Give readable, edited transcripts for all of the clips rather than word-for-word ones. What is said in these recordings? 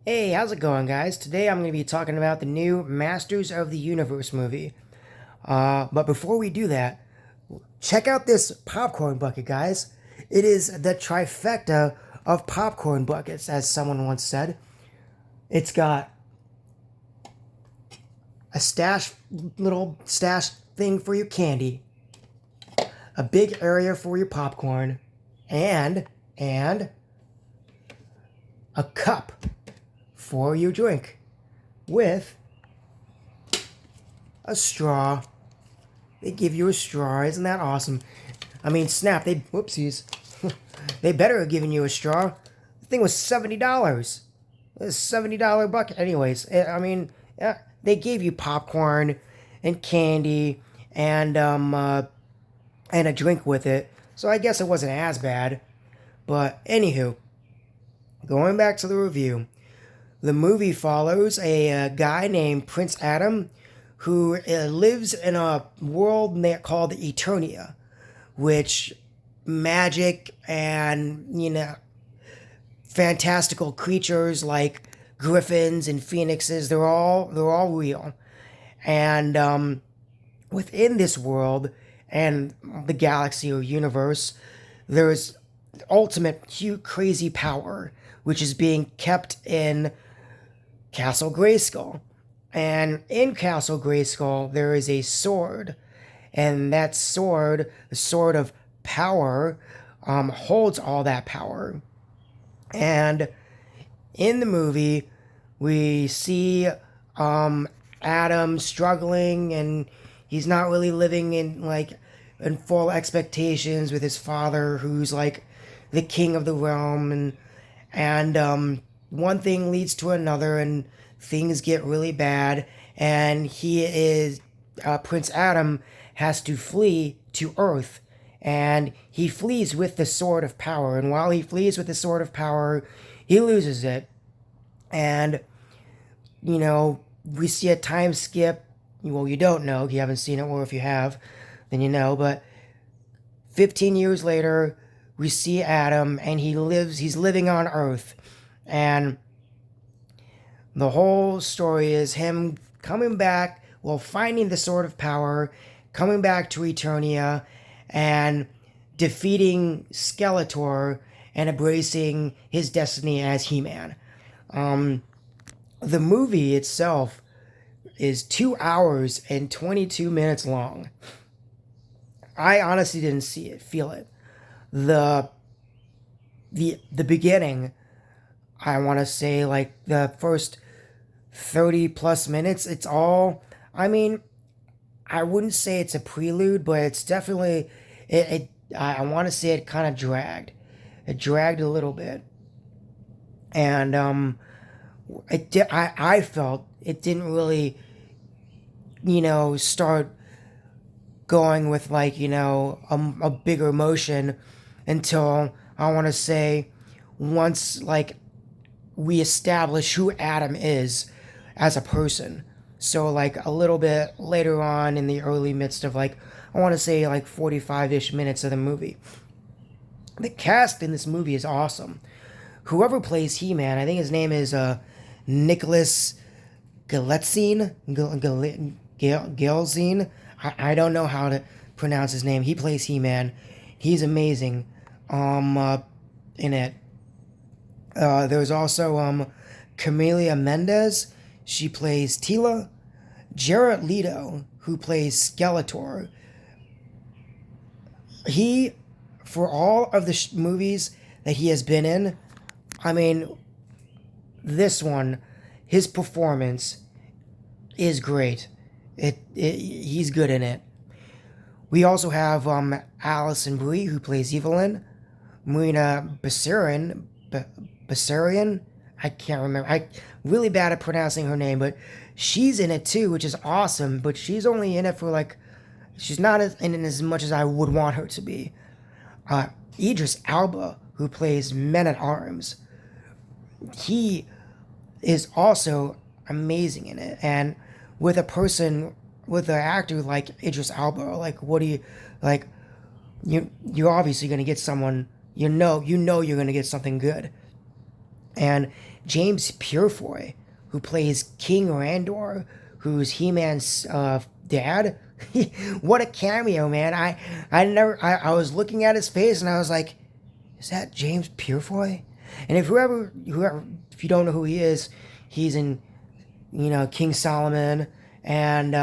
Hey, how's it going, guys? Today I'm going to be talking about the new Masters of the Universe movie. But before we do that, check out this popcorn bucket, guys. It is the trifecta of popcorn buckets, as someone once said. It's got a little stash thing for your candy, a big area for your popcorn, and a cup for your drink with a straw. They give you a straw. Isn't that awesome? I mean, snap, whoopsies. They better have given you a straw. The thing was $70. It was a $70 bucket. Anyways, I mean, yeah, they gave you popcorn and candy and a drink with it. So I guess it wasn't as bad. But anywho, going back to the review. The movie follows a guy named Prince Adam who lives in a world called Eternia, which magic and, fantastical creatures like griffins and phoenixes, they're all real. And within this world and the galaxy or universe, there's ultimate crazy power, which is being kept in Castle Grayskull. And in Castle Grayskull, there is a sword. And that sword, the sword of power, holds all that power. And in the movie, we see Adam struggling, and he's not really living in full expectations with his father, who's like the king of the realm, and one thing leads to another, and things get really bad, and Prince Adam has to flee to Earth, and he flees with the Sword of Power, and while he flees with the Sword of Power, he loses it, and, we see a time skip. Well, you don't know, if you haven't seen it, or if you have, then you know, but 15 years later, we see Adam, and he's living on Earth. And the whole story is him coming back, finding the Sword of Power, coming back to Eternia, and defeating Skeletor and embracing his destiny as He-Man. The movie itself is 2 hours and 22 minutes long. I honestly didn't feel it. The beginning, I want to say, like, the first 30 plus minutes, it's all, I wouldn't say it's a prelude, but it's definitely, I want to say it kind of dragged. It dragged a little bit. And, I felt it didn't really, start going with, a bigger motion until, I want to say, once, we establish who Adam is as a person. So, a little bit later on in the early midst of, I want to say, 45-ish minutes of the movie. The cast in this movie is awesome. Whoever plays He-Man, I think his name is Nicholas Galitzine. Galzine. I don't know how to pronounce his name. He plays He-Man. He's amazing in it. There's also Camelia Mendez. She plays Tila. Jared Leto, who plays Skeletor. He, for all of the movies that he has been in, this one, his performance is great. He's good in it. We also have Alison Brie, who plays Evelyn. Marina Bessarion, I can't remember. I'm really bad at pronouncing her name, but she's in it too, which is awesome. But she's only in it for she's not in it as much as I would want her to be. Idris Elba, who plays Men-at-Arms, he is also amazing in it. And with an actor like Idris Elba, what do you, you're obviously going to get someone, you're going to get something good. And James Purefoy, who plays King Randor, who's He-Man's dad. What a cameo, man! I was looking at his face and I was like, is that James Purefoy? And if whoever, if you don't know who he is, he's in, King Solomon and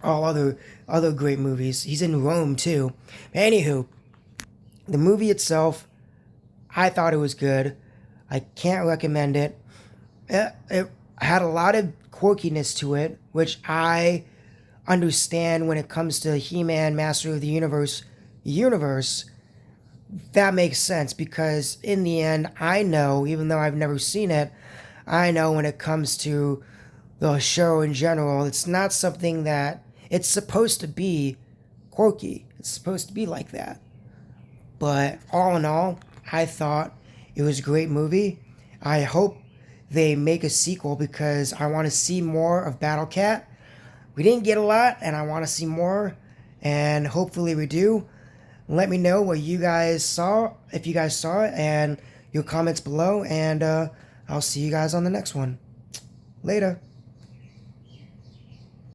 all other great movies. He's in Rome too. Anywho, the movie itself, I thought it was good. I can't recommend it. It had a lot of quirkiness to it, which I understand when it comes to He-Man, Master of the universe. That makes sense because in the end, I know, even though I've never seen it, I know when it comes to the show in general, it's not something that it's supposed to be quirky. It's supposed to be like that. But all in all, I thought it was a great movie. I hope they make a sequel because I want to see more of Battle Cat. We didn't get a lot, and I want to see more, and hopefully we do. Let me know what you guys saw, if you guys saw it, and your comments below, and I'll see you guys on the next one. Later.